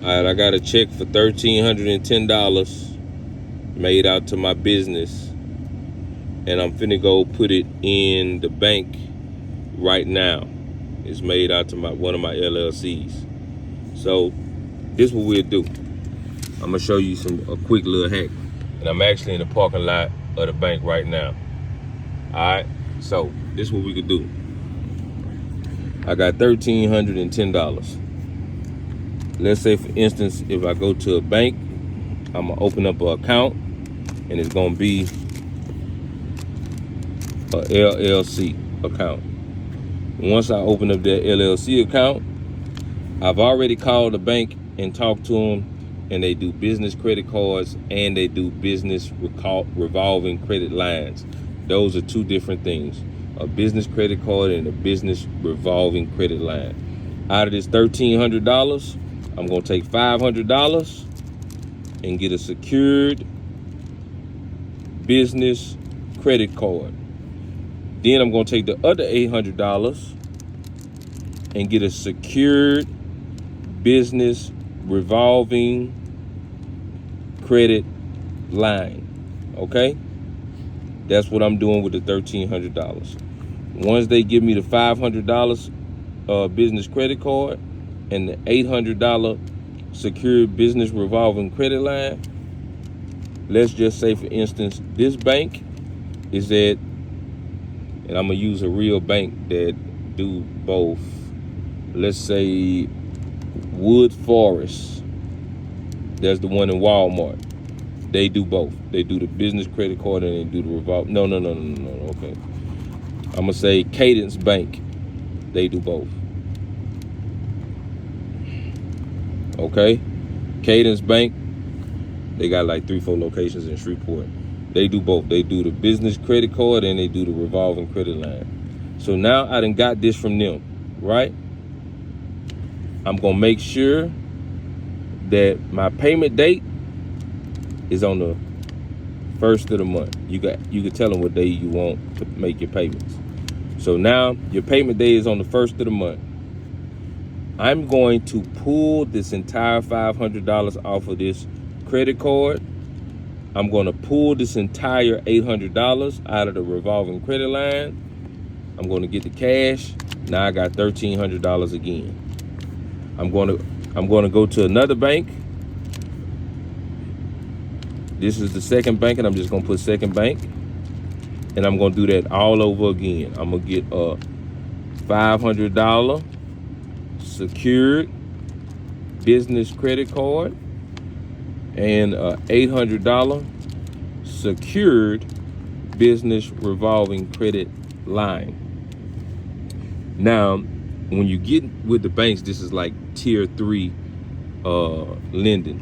All right, I got a check for $1,310 made out to my business, and I'm finna go put it in the bank right now. It's made out to one of my LLCs. So this is what we'll do. I'm gonna show you a quick little hack, and I'm actually in the parking lot of the bank right now. All right, so this is what we could do. I got $1,310. Let's say, for instance, if I go to a bank, I'm gonna open up an account, and it's gonna be a LLC account. Once I open up that LLC account, I've already called the bank and talked to them, and they do business credit cards and they do business revolving credit lines. Those are two different things: a business credit card and a business revolving credit line. Out of this $1,300, I'm gonna take $500 and get a secured business credit card. Then I'm gonna take the other $800 and get a secured business revolving credit line. Okay? That's what I'm doing with the $1,300. Once they give me the $500 business credit card and the $800 secured business revolving credit line, let's just say, for instance, this bank is at, and I'm gonna use a real bank that do both. Let's say Wood Forest. That's the one in Walmart. They do both. They do the business credit card and they do the revolve. No. Okay. I'm gonna say Cadence Bank. They do both. Okay. Cadence Bank. They got like 3-4 locations in Shreveport. They do both. They do the business credit card and they do the revolving credit line. So now I done got this from them, right? I'm gonna make sure that my payment date is on the first of the month. You can tell them what day you want to make your payments. So now your payment day is on the first of the month. I'm going to pull this entire $500 off of this credit card. I'm going to pull this entire $800 out of the revolving credit line. I'm going to get the cash. Now I got $1,300 again. I'm going to go to another bank. This is the second bank, and I'm just going to put second bank. And I'm going to do that all over again. I'm going to get a $500 secured business credit card and a $800 secured business revolving credit line. Now, when you get with the banks, this is like tier 3 lending.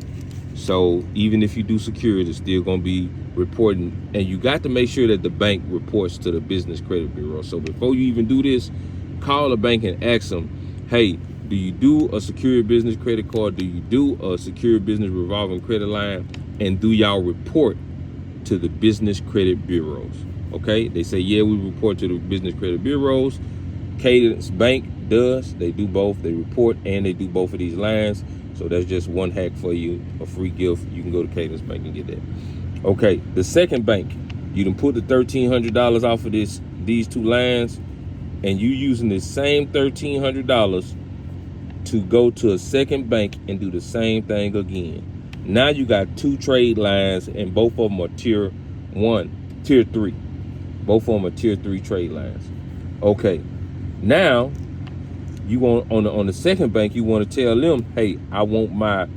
So even if you do secured, it's still gonna be reporting, and you got to make sure that the bank reports to the Business Credit Bureau. So before you even do this, call the bank and ask them, hey, do you do a secured business credit card? Do you do a secured business revolving credit line? And do y'all report to the Business Credit Bureaus? Okay, they say, yeah, we report to the Business Credit Bureaus. Cadence Bank does. They do both. They report and they do both of these lines. So that's just one hack for you, a free gift. You can go to Cadence Bank and get that. Okay, the second bank, you done put the $1,300 off of these two lines, and you using the same $1,300 to go to a second bank and do the same thing again. Now you got two trade lines, and both of them are tier 3. Both of them are tier 3 trade lines. Okay, now you want on the second bank, you want to tell them, hey, I want my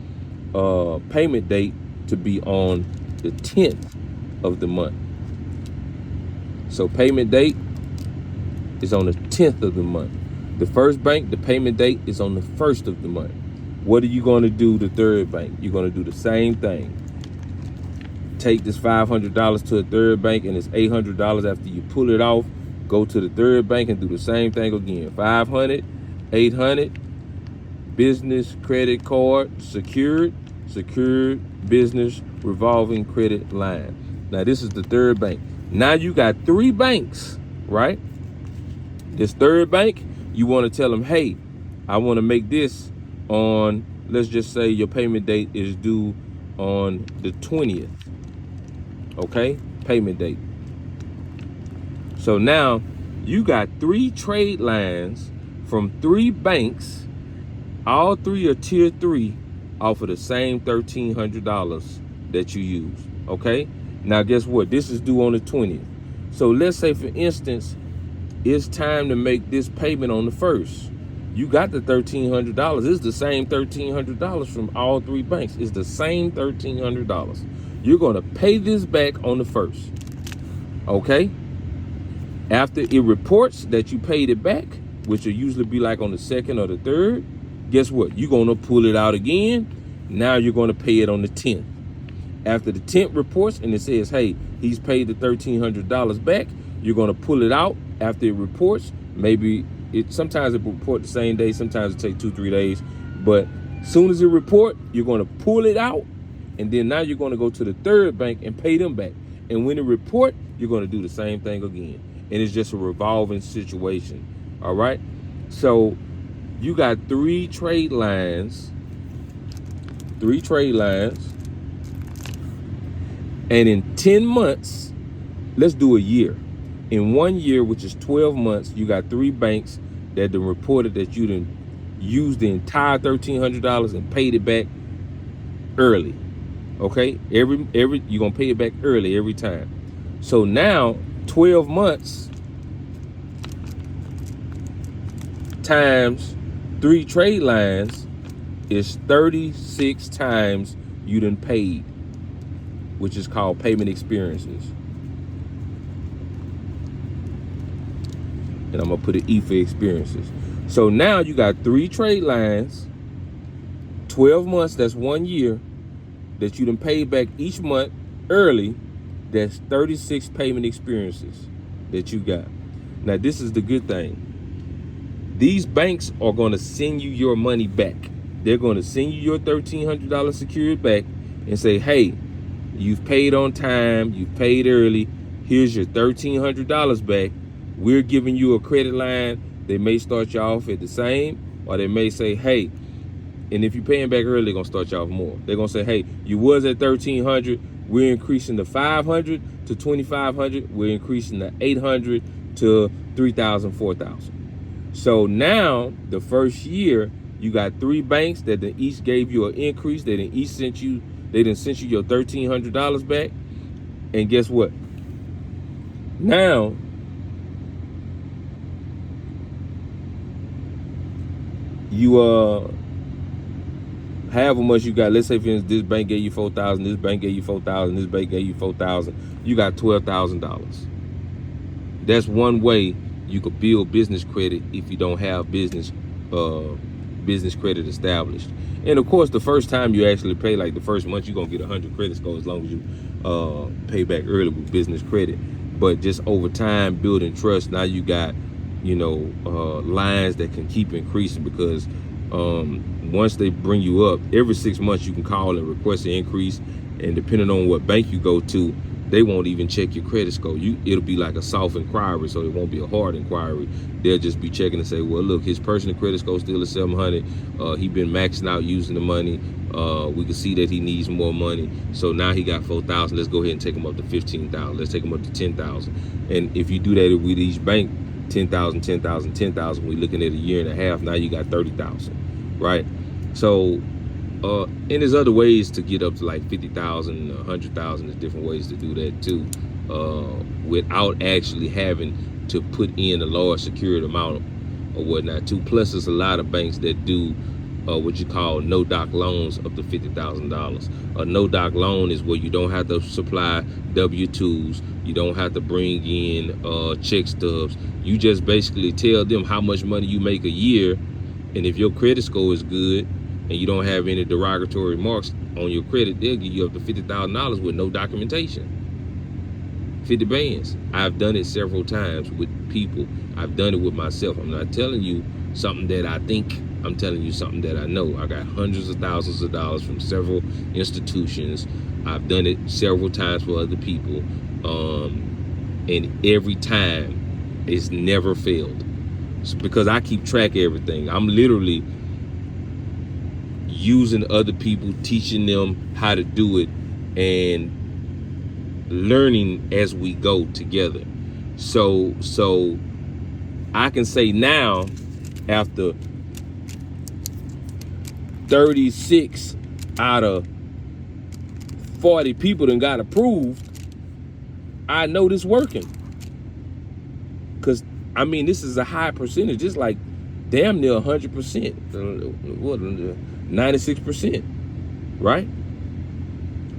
payment date to be on the 10th of the month. So payment date is on the 10th of the month. The first bank, the payment date is on the 1st of the month. What are you going to do the third bank? You're going to do the same thing. Take this $500 to a third bank, and it's $800 after you pull it off. Go to the third bank and do the same thing again. $500, $800, business credit card, secured business revolving credit line. Now this is the third bank. Now you got 3 banks, right? This third bank, you want to tell them, hey, I want to make this on let's just say your payment date is due on the 20th. Okay, payment date. So now you got 3 trade lines from 3 banks. All 3 are tier 3 off of the same $1,300 that you use. Okay, now guess what? This is due on the 20th. So let's say, for instance, it's time to make this payment on the 1st. You got the $1,300. It's the same $1,300 from all 3 banks. It's the same $1,300. You're going to pay this back on the 1st. Okay? After it reports that you paid it back, which will usually be like on the 2nd or the 3rd, guess what? You're going to pull it out again. Now you're going to pay it on the 10th. After the 10th reports and it says, hey, he's paid the $1,300 back, you're going to pull it out after it reports. Maybe sometimes it will report the same day, sometimes it takes 2-3 days. But as soon as it report, you're going to pull it out, and then now you're going to go to the 3rd bank and pay them back. And when it report, you're going to do the same thing again. And it's just a revolving situation. All right? So you got 3 trade lines. 3 trade lines. And in 10 months, let's do a year. In 1 year, which is 12 months, you got 3 banks that done reported that you done used the entire $1,300 and paid it back early. Okay, you're gonna pay it back early every time. So now 12 months times 3 trade lines is 36 times you done paid, which is called payment experiences. And I'm gonna put an E for experiences. So now you got 3 trade lines, 12 months, that's 1 year, that you done paid back each month early. That's 36 payment experiences that you got. Now this is the good thing. These banks are gonna send you your money back. They're gonna send you your $1,300 secured back and say, hey, you've paid on time, you've paid early, here's your $1,300 back. We're giving you a credit line. They may start you off at the same, or they may say, hey, and if you're paying back early, they're gonna start you off more. They're gonna say, hey, you was at $1,300, we're increasing the $500 to $2,500, we're increasing the $800 to $3,000, $4,000. So now the first year, you got 3 banks that each gave you an increase. They done sent you your $1,300 back. And guess what? Now you however much you got. Let's say, for instance, this bank gave you $4,000, this bank gave you $4,000, this bank gave you $4,000. You got $12,000. That's one way you could build business credit if you don't have business credit established. And of course, the first time you actually pay, like the first month, you're gonna get 100 credit score as long as you pay back early with business credit. But just over time, building trust, now you got, lines that can keep increasing, because once they bring you up, every 6 months you can call and request an increase, and depending on what bank you go to, they won't even check your credit score. It'll be like a soft inquiry, so it won't be a hard inquiry. They'll just be checking and say, well, look, his personal credit score still is 700. He been maxing out using the money. We can see that he needs more money. So now he got 4,000. Let's go ahead and take him up to 15,000. Let's take him up to 10,000. And if you do that with each bank, 10,000, 10,000, 10,000, we're looking at a year and a half. Now you got 30,000, right? So, and there's other ways to get up to like 50,000, 100,000. There's different ways to do that too, without actually having to put in a large secured amount or whatnot too. Plus, there's a lot of banks that do what you call no-doc loans up to $50,000. A no-doc loan is where you don't have to supply W-2s. You don't have to bring in check stubs. You just basically tell them how much money you make a year, and if your credit score is good and you don't have any derogatory remarks on your credit, they'll give you up to $50,000 with no documentation. 50 bands. I've done it several times with people. I've done it with myself. I'm not telling you something that I think. I'm telling you something that I know. I got hundreds of thousands of dollars from several institutions. I've done it several times for other people. And every time it's never failed. It's because I keep track of everything. I'm literally using other people, teaching them how to do it, and learning as we go together. So I can say now, after 36 out of 40 people done got approved, I know this working. Cause I mean, this is a high percentage. It's like damn near 100%, 96%, right?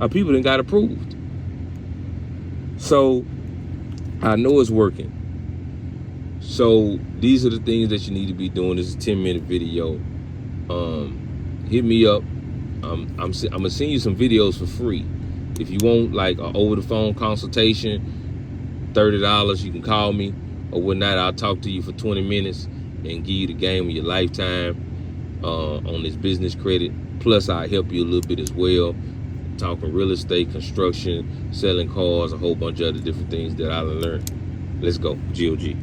Our people done got approved. So I know it's working. So these are the things that you need to be doing. This is a 10-minute video. Hit me up. I'm gonna send you some videos for free. If you want like an over the phone consultation, $30, you can call me or whatnot. I'll talk to you for 20 minutes and give you the game of your lifetime on this business credit. Plus I help you a little bit as well, talking real estate, construction, selling cars, a whole bunch of other different things that I learned. Let's go, GOG.